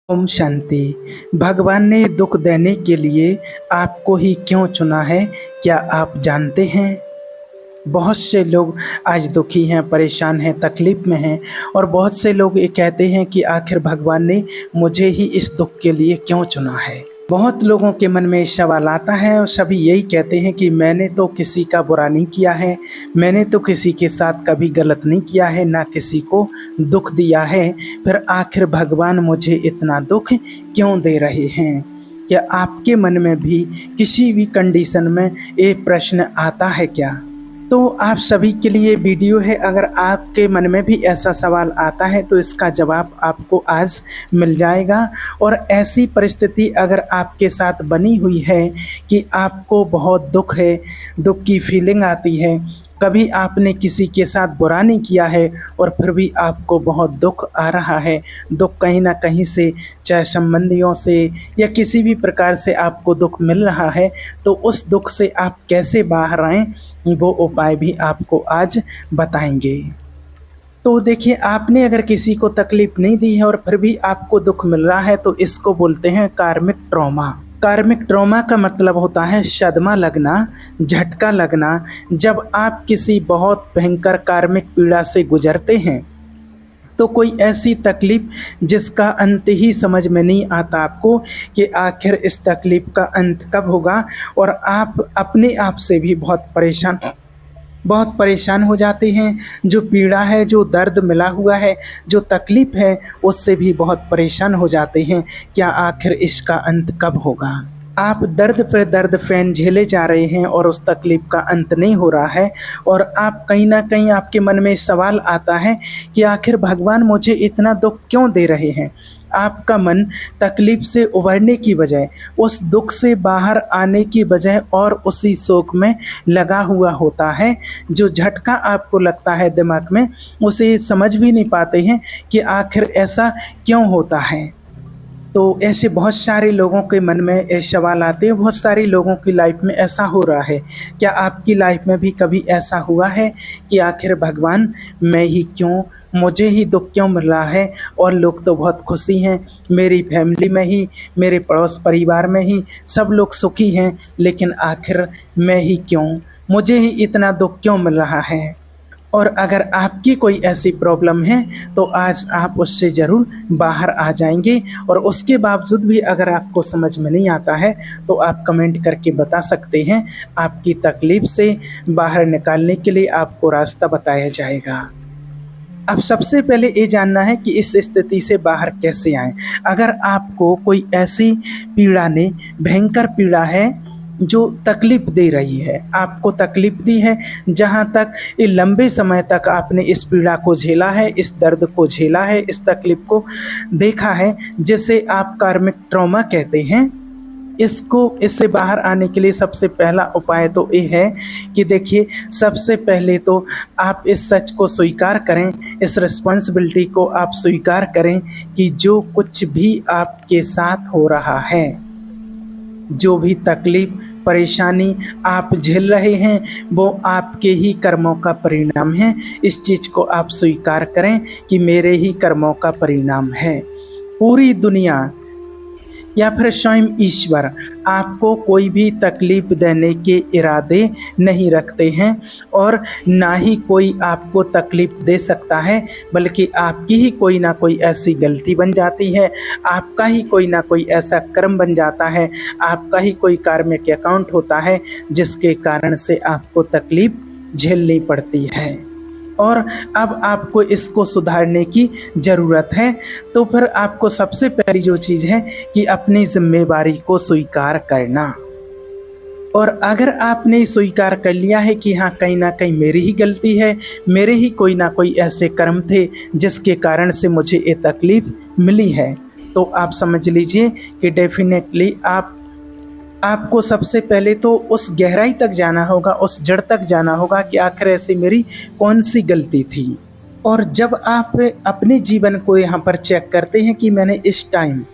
ओम शांति। भगवान ने दुख देने के लिए आपको ही क्यों चुना है, क्या आप जानते हैं? बहुत से लोग आज दुखी हैं, परेशान हैं, तकलीफ में हैं और बहुत से लोग ये कहते हैं कि आखिर भगवान ने मुझे ही इस दुख के लिए क्यों चुना है। बहुत लोगों के मन में सवाल आता है और सभी यही कहते हैं कि मैंने तो किसी का बुरा नहीं किया है, मैंने तो किसी के साथ कभी गलत नहीं किया है, ना किसी को दुख दिया है, फिर आखिर भगवान मुझे इतना दुख क्यों दे रहे हैं? क्या आपके मन में भी किसी भी कंडीशन में ये प्रश्न आता है क्या? तो आप सभी के लिए वीडियो है। अगर आपके मन में भी ऐसा सवाल आता है तो इसका जवाब आपको आज मिल जाएगा। और ऐसी परिस्थिति अगर आपके साथ बनी हुई है कि आपको बहुत दुख है, दुख की फीलिंग आती है, कभी आपने किसी के साथ बुरा नहीं किया है और फिर भी आपको बहुत दुख आ रहा है, दुख कहीं ना कहीं से, चाहे संबंधियों से या किसी भी प्रकार से आपको दुख मिल रहा है, तो उस दुख से आप कैसे बाहर आएं, वो उपाय भी आपको आज बताएंगे। तो देखिए, आपने अगर किसी को तकलीफ नहीं दी है और फिर भी आपको दुख मिल रहा है तो इसको बोलते हैं कार्मिक ट्रॉमा। कार्मिक ट्रॉमा का मतलब होता है सदमा लगना, झटका लगना। जब आप किसी बहुत भयंकर कार्मिक पीड़ा से गुजरते हैं तो कोई ऐसी तकलीफ जिसका अंत ही समझ में नहीं आता आपको कि आखिर इस तकलीफ का अंत कब होगा, और आप अपने आप से भी बहुत परेशान हो जाते हैं। जो पीड़ा है, जो दर्द मिला हुआ है, जो तकलीफ़ है, उससे भी बहुत परेशान हो जाते हैं। क्या आखिर इसका अंत कब होगा? आप दर्द पर दर्द फैन झेले जा रहे हैं और उस तकलीफ़ का अंत नहीं हो रहा है, और आप कहीं ना कहीं आपके मन में सवाल आता है कि आखिर भगवान मुझे इतना दुख क्यों दे रहे हैं। आपका मन तकलीफ़ से उभरने की बजाय, उस दुख से बाहर आने की बजाय और उसी शोक में लगा हुआ होता है। जो झटका आपको लगता है दिमाग में, उसे समझ भी नहीं पाते हैं कि आखिर ऐसा क्यों होता है। तो ऐसे बहुत सारे लोगों के मन में ऐसे सवाल आते हैं, बहुत सारे लोगों की लाइफ में ऐसा हो रहा है। क्या आपकी लाइफ में भी कभी ऐसा हुआ है कि आखिर भगवान मैं ही क्यों, मुझे ही दुख क्यों मिल रहा है? और लोग तो बहुत खुशी हैं, मेरी फैमिली में ही, मेरे पड़ोस परिवार में ही सब लोग सुखी हैं, लेकिन आखिर मैं ही क्यों, मुझे ही इतना दुख क्यों मिल रहा है? और अगर आपकी कोई ऐसी प्रॉब्लम है तो आज आप उससे ज़रूर बाहर आ जाएंगे। और उसके बावजूद भी अगर आपको समझ में नहीं आता है तो आप कमेंट करके बता सकते हैं। आपकी तकलीफ़ से बाहर निकालने के लिए आपको रास्ता बताया जाएगा। अब सबसे पहले ये जानना है कि इस स्थिति से बाहर कैसे आएं। अगर आपको कोई ऐसी पीड़ा ने, भयंकर पीड़ा है जो तकलीफ़ दे रही है, आपको तकलीफ़ दी है, जहाँ तक ये लंबे समय तक आपने इस पीड़ा को झेला है, इस दर्द को झेला है, इस तकलीफ़ को देखा है, जिसे आप कार्मिक ट्रॉमा कहते हैं, इससे बाहर आने के लिए सबसे पहला उपाय तो ये है कि देखिए, सबसे पहले तो आप इस सच को स्वीकार करें, इस रिस्पॉन्सिबिलिटी को आप स्वीकार करें कि जो कुछ भी आपके साथ हो रहा है, जो भी तकलीफ़, परेशानी आप झेल रहे हैं, वो आपके ही कर्मों का परिणाम है। इस चीज़ को आप स्वीकार करें कि मेरे ही कर्मों का परिणाम है। पूरी दुनिया या फिर स्वयं ईश्वर आपको कोई भी तकलीफ़ देने के इरादे नहीं रखते हैं, और ना ही कोई आपको तकलीफ़ दे सकता है, बल्कि आपकी ही कोई ना कोई ऐसी गलती बन जाती है, आपका ही कोई ना कोई ऐसा कर्म बन जाता है, आपका ही कोई कार्मिक अकाउंट होता है जिसके कारण से आपको तकलीफ़ झेलनी पड़ती है। और अब आपको इसको सुधारने की ज़रूरत है। तो फिर आपको सबसे पहली जो चीज़ है कि अपनी जिम्मेवारी को स्वीकार करना। और अगर आपने स्वीकार कर लिया है कि हाँ, कहीं ना कहीं मेरी ही गलती है, मेरे ही कोई ना कोई ऐसे कर्म थे जिसके कारण से मुझे ये तकलीफ़ मिली है, तो आप समझ लीजिए कि डेफिनेटली आपको सबसे पहले तो उस गहराई तक जाना होगा, उस जड़ तक जाना होगा कि आखिर ऐसी मेरी कौन सी गलती थी। और जब आप अपने जीवन को यहाँ पर चेक करते हैं कि मैंने इस टाइम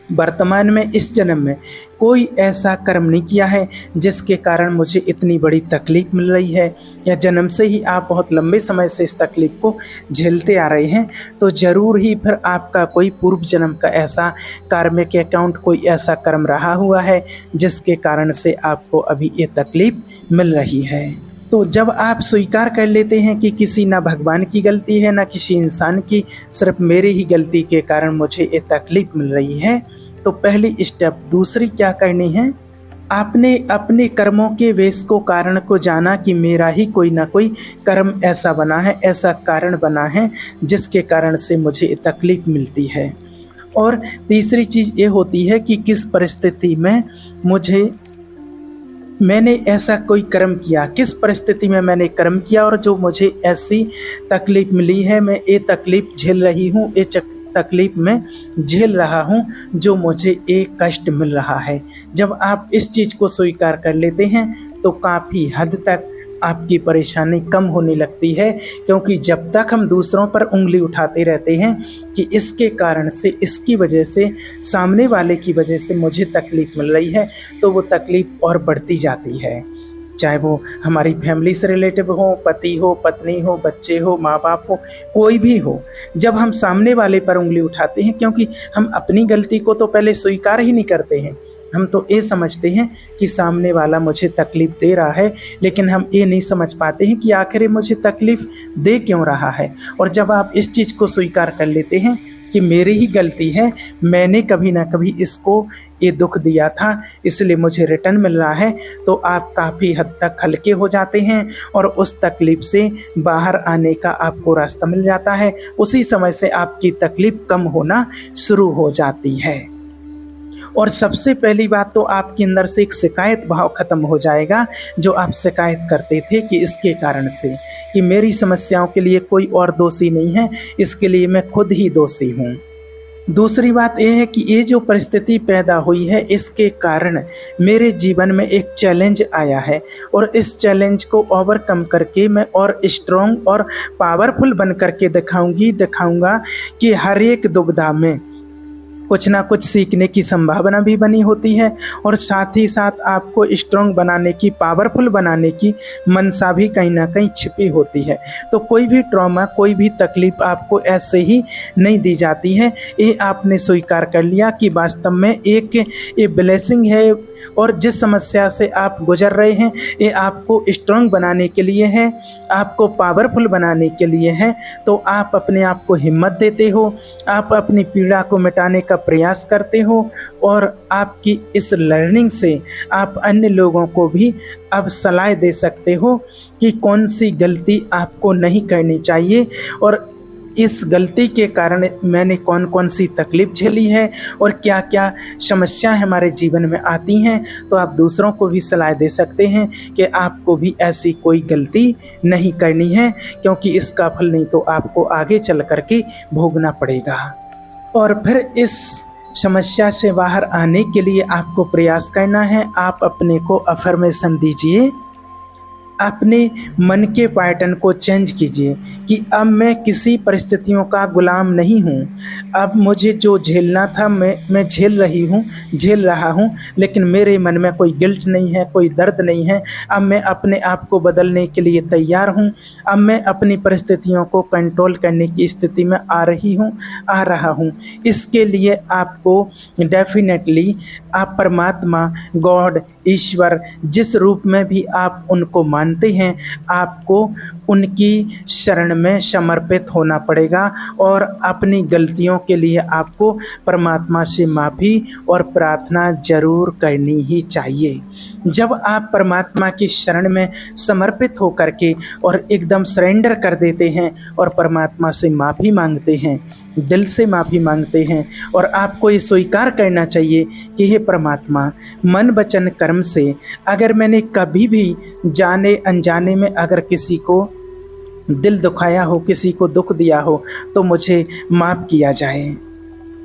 वर्तमान में इस जन्म में कोई ऐसा कर्म नहीं किया है जिसके कारण मुझे इतनी बड़ी तकलीफ मिल रही है, या जन्म से ही आप बहुत लंबे समय से इस तकलीफ को झेलते आ रहे हैं, तो ज़रूर ही फिर आपका कोई पूर्व जन्म का ऐसा कार्मिक अकाउंट, कोई ऐसा कर्म रहा हुआ है जिसके कारण से आपको अभी ये तकलीफ मिल रही है। तो जब आप स्वीकार कर लेते हैं कि किसी ना भगवान की गलती है ना किसी इंसान की, सिर्फ मेरी ही गलती के कारण मुझे ये तकलीफ मिल रही है, तो पहली स्टेप दूसरी क्या करनी है, आपने अपने कर्मों के वेश को, कारण को जाना कि मेरा ही कोई ना कोई कर्म ऐसा बना है, ऐसा कारण बना है जिसके कारण से मुझे ये तकलीफ मिलती है। और तीसरी चीज़ ये होती है कि किस परिस्थिति में मैंने ऐसा कोई कर्म किया, किस परिस्थिति में मैंने कर्म किया और जो मुझे ऐसी तकलीफ़ मिली है, मैं ये तकलीफ़ झेल रही हूँ, ये तकलीफ़ में झेल रहा हूँ, जो मुझे एक कष्ट मिल रहा है। जब आप इस चीज़ को स्वीकार कर लेते हैं तो काफ़ी हद तक आपकी परेशानी कम होने लगती है, क्योंकि जब तक हम दूसरों पर उंगली उठाते रहते हैं कि इसके कारण से, इसकी वजह से, सामने वाले की वजह से मुझे तकलीफ़ मिल रही है, तो वो तकलीफ़ और बढ़ती जाती है। चाहे वो हमारी फैमिली से रिलेटिव हो, पति हो, पत्नी हो, बच्चे हो, माँ बाप हो, कोई भी हो, जब हम सामने वाले पर उंगली उठाते हैं, क्योंकि हम अपनी गलती को तो पहले स्वीकार ही नहीं करते हैं, हम तो ये समझते हैं कि सामने वाला मुझे तकलीफ़ दे रहा है, लेकिन हम ये नहीं समझ पाते हैं कि आखिर ये मुझे तकलीफ़ दे क्यों रहा है। और जब आप इस चीज़ को स्वीकार कर लेते हैं कि मेरी ही गलती है, मैंने कभी ना कभी इसको ये दुख दिया था, इसलिए मुझे रिटर्न मिल रहा है, तो आप काफ़ी हद तक हल्के हो जाते हैं और उस तकलीफ़ से बाहर आने का आपको रास्ता मिल जाता है। उसी समय से आपकी तकलीफ़ कम होना शुरू हो जाती है। और सबसे पहली बात तो आपके अंदर से एक शिकायत भाव ख़त्म हो जाएगा, जो आप शिकायत करते थे कि इसके कारण से, कि मेरी समस्याओं के लिए कोई और दोषी नहीं है, इसके लिए मैं खुद ही दोषी हूँ। दूसरी बात यह है कि ये जो परिस्थिति पैदा हुई है, इसके कारण मेरे जीवन में एक चैलेंज आया है, और इस चैलेंज को ओवरकम करके मैं और स्ट्रॉन्ग और पावरफुल बन करके दिखाऊंगा कि हर एक दुविधा में कुछ ना कुछ सीखने की संभावना भी बनी होती है, और साथ ही साथ आपको स्ट्रॉन्ग बनाने की, पावरफुल बनाने की मनसा भी कहीं ना कहीं छिपी होती है। तो कोई भी ट्रॉमा, कोई भी तकलीफ़ आपको ऐसे ही नहीं दी जाती है। ये आपने स्वीकार कर लिया कि वास्तव में एक ये ब्लेसिंग है, और जिस समस्या से आप गुजर रहे हैं ये आपको स्ट्रॉन्ग बनाने के लिए है, आपको पावरफुल बनाने के लिए है। तो आप अपने आप को हिम्मत देते हो, आप अपनी पीड़ा को मिटाने का प्रयास करते हो, और आपकी इस लर्निंग से आप अन्य लोगों को भी अब सलाह दे सकते हो कि कौन सी गलती आपको नहीं करनी चाहिए, और इस गलती के कारण मैंने कौन कौन सी तकलीफ़ झेली है और क्या क्या समस्याएं हमारे जीवन में आती हैं। तो आप दूसरों को भी सलाह दे सकते हैं कि आपको भी ऐसी कोई गलती नहीं करनी है, क्योंकि इसका फल नहीं तो आपको आगे चल कर के भोगना पड़ेगा। और फिर इस समस्या से बाहर आने के लिए आपको प्रयास करना है। आप अपने को अफर्मेशन दीजिए, अपने मन के पैटर्न को चेंज कीजिए कि अब मैं किसी परिस्थितियों का गुलाम नहीं हूँ। अब मुझे जो झेलना था मैं झेल रहा हूँ, लेकिन मेरे मन में कोई गिल्ट नहीं है, कोई दर्द नहीं है। अब मैं अपने आप को बदलने के लिए तैयार हूँ। अब मैं अपनी परिस्थितियों को कंट्रोल करने की स्थिति में आ रहा हूँ। इसके लिए आपको डेफिनेटली आप परमात्मा, गॉड, ईश्वर, जिस रूप में भी आप उनको मानते हैं, आपको उनकी शरण में समर्पित होना पड़ेगा, और अपनी गलतियों के लिए आपको परमात्मा से माफ़ी और प्रार्थना जरूर करनी ही चाहिए। जब आप परमात्मा की शरण में समर्पित होकर के और एकदम सरेंडर कर देते हैं और परमात्मा से माफ़ी मांगते हैं, दिल से माफ़ी मांगते हैं, और आपको ये स्वीकार करना चाहिए कि हे परमात्मा, मन वचन कर्म से अगर मैंने कभी भी जाने अनजाने में अगर किसी को दिल दुखाया हो, किसी को दुख दिया हो, तो मुझे माफ़ किया जाए।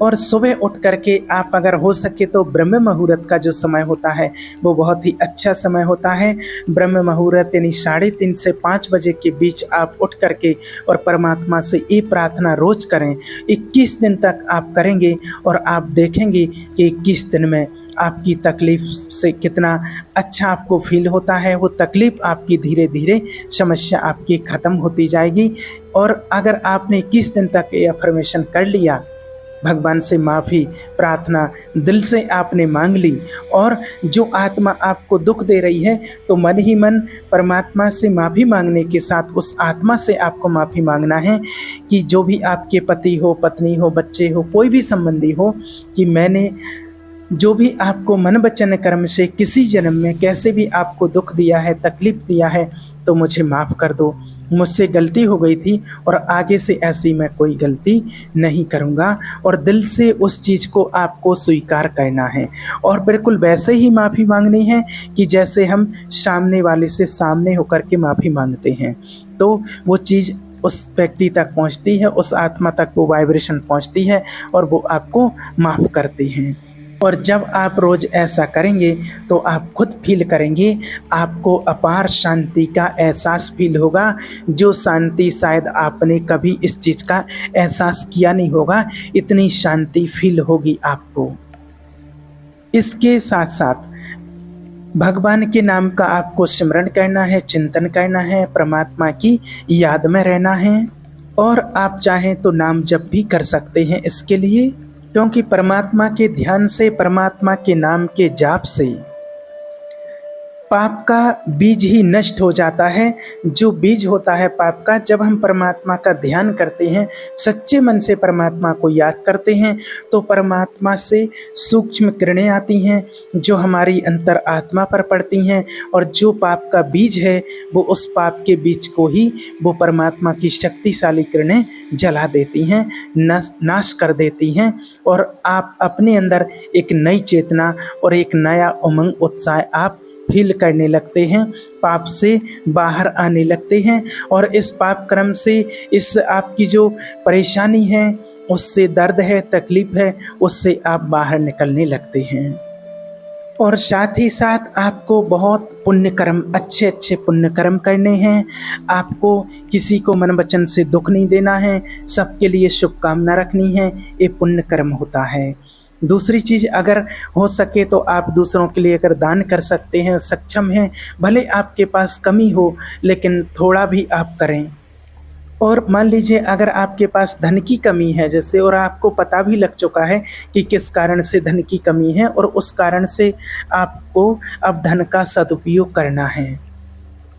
और सुबह उठ करके आप अगर हो सके तो ब्रह्म मुहूर्त का जो समय होता है वो बहुत ही अच्छा समय होता है। ब्रह्म मुहूर्त यानी 3:30 से 5 बजे के बीच आप उठ करके और परमात्मा से ये प्रार्थना रोज करें। 21 दिन तक आप करेंगे और आप देखेंगे कि 21 दिन में आपकी तकलीफ से कितना अच्छा आपको फील होता है। वो तकलीफ आपकी धीरे धीरे समस्या आपकी ख़त्म होती जाएगी। और अगर आपने 21 दिन तक ये अफर्मेशन कर लिया, भगवान से माफ़ी प्रार्थना दिल से आपने मांग ली, और जो आत्मा आपको दुख दे रही है तो मन ही मन परमात्मा से माफ़ी मांगने के साथ उस आत्मा से आपको माफ़ी मांगना है कि जो भी आपके पति हो, पत्नी हो, बच्चे हो, कोई भी संबंधी हो, कि मैंने जो भी आपको मन वचन कर्म से किसी जन्म में कैसे भी आपको दुख दिया है, तकलीफ़ दिया है, तो मुझे माफ़ कर दो। मुझसे गलती हो गई थी और आगे से ऐसी मैं कोई गलती नहीं करूँगा। और दिल से उस चीज़ को आपको स्वीकार करना है और बिल्कुल वैसे ही माफ़ी मांगनी है कि जैसे हम सामने वाले से सामने होकर के माफ़ी मांगते हैं। तो वो चीज़ उस व्यक्ति तक पहुंचती है, उस आत्मा तक वो वाइब्रेशन पहुंचती है और वो आपको माफ़ करती हैं। और जब आप रोज़ ऐसा करेंगे तो आप खुद फील करेंगे, आपको अपार शांति का एहसास फील होगा, जो शांति शायद आपने कभी इस चीज़ का एहसास किया नहीं होगा। इतनी शांति फील होगी आपको। इसके साथ साथ भगवान के नाम का आपको स्मरण करना है, चिंतन करना है, परमात्मा की याद में रहना है। और आप चाहें तो नाम जप भी कर सकते हैं इसके लिए, क्योंकि परमात्मा के ध्यान से, परमात्मा के नाम के जाप से पाप का बीज ही नष्ट हो जाता है। जो बीज होता है पाप का, जब हम परमात्मा का ध्यान करते हैं, सच्चे मन से परमात्मा को याद करते हैं, तो परमात्मा से सूक्ष्म किरणें आती हैं जो हमारी अंतर आत्मा पर पड़ती हैं, और जो पाप का बीज है वो उस पाप के बीज को ही वो परमात्मा की शक्तिशाली किरणें जला देती हैं, नाश कर देती हैं। और आप अपने अंदर एक नई चेतना और एक नया उमंग, उत्साह आप फील करने लगते हैं, पाप से बाहर आने लगते हैं। और इस पाप कर्म से, इस आपकी जो परेशानी है, उससे दर्द है, तकलीफ है, उससे आप बाहर निकलने लगते हैं। और साथ ही साथ आपको बहुत पुण्य कर्म, अच्छे अच्छे पुण्य कर्म करने हैं। आपको किसी को मन वचन से दुख नहीं देना है, सबके लिए शुभकामना रखनी है, ये पुण्य कर्म होता है। दूसरी चीज़, अगर हो सके तो आप दूसरों के लिए अगर दान कर सकते हैं, सक्षम हैं, भले आपके पास कमी हो लेकिन थोड़ा भी आप करें। और मान लीजिए अगर आपके पास धन की कमी है जैसे, और आपको पता भी लग चुका है कि किस कारण से धन की कमी है, और उस कारण से आपको अब धन का सदुपयोग करना है,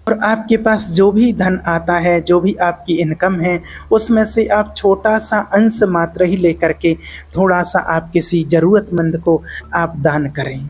और आपके पास जो भी धन आता है, जो भी आपकी इनकम है, उसमें से आप छोटा सा अंश मात्र ही लेकर के थोड़ा सा आप किसी ज़रूरतमंद को आप दान करें।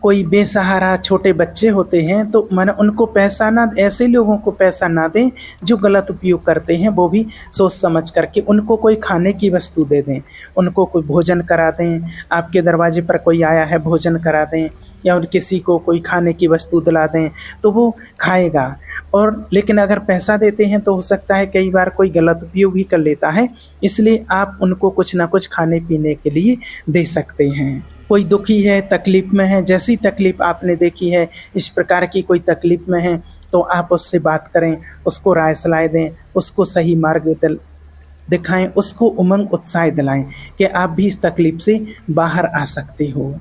कोई बेसहारा छोटे बच्चे होते हैं तो मन उनको पैसा ना, ऐसे लोगों को पैसा ना दें जो गलत उपयोग करते हैं, वो भी सोच समझ करके उनको कोई खाने की वस्तु दे दें, उनको कोई भोजन करा दें। आपके दरवाजे पर कोई आया है, भोजन करा दें, या उन किसी को कोई खाने की वस्तु दिला दें तो वो खाएगा। और लेकिन अगर पैसा देते हैं तो हो सकता है कई बार कोई गलत उपयोग भी कर लेता है, इसलिए आप उनको कुछ ना कुछ खाने पीने के लिए दे सकते हैं। कोई दुखी है, तकलीफ़ में है, जैसी तकलीफ़ आपने देखी है, इस प्रकार की कोई तकलीफ़ में है, तो आप उससे बात करें, उसको राय सलाह दें, उसको सही मार्ग दिखाएं, उसको उमंग उत्साह दिलाएं कि आप भी इस तकलीफ़ से बाहर आ सकते हो।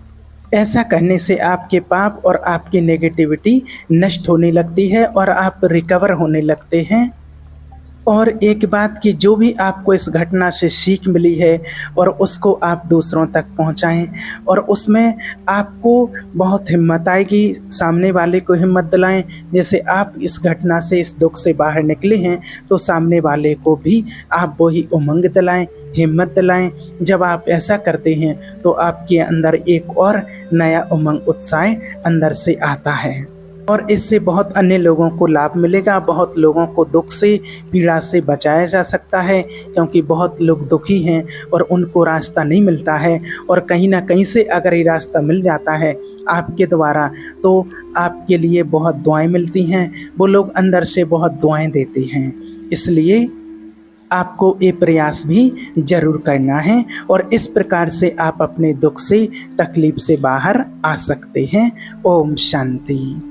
ऐसा करने से आपके पाप और आपकी नेगेटिविटी नष्ट होने लगती है और आप रिकवर होने लगते हैं। और एक बात कि जो भी आपको इस घटना से सीख मिली है और उसको आप दूसरों तक पहुंचाएं, और उसमें आपको बहुत हिम्मत आएगी, सामने वाले को हिम्मत दिलाएं। जैसे आप इस घटना से, इस दुख से बाहर निकले हैं, तो सामने वाले को भी आप वही उमंग दिलाएं, हिम्मत दिलाएं। जब आप ऐसा करते हैं तो आपके अंदर एक और नया उमंग, उत्साह अंदर से आता है, और इससे बहुत अन्य लोगों को लाभ मिलेगा। बहुत लोगों को दुख से, पीड़ा से बचाया जा सकता है, क्योंकि बहुत लोग दुखी हैं और उनको रास्ता नहीं मिलता है, और कहीं ना कहीं से अगर ये रास्ता मिल जाता है आपके द्वारा तो आपके लिए बहुत दुआएं मिलती हैं, वो लोग अंदर से बहुत दुआएं देते हैं। इसलिए आपको ये प्रयास भी ज़रूर करना है और इस प्रकार से आप अपने दुख से, तकलीफ से बाहर आ सकते हैं। ओम शांति।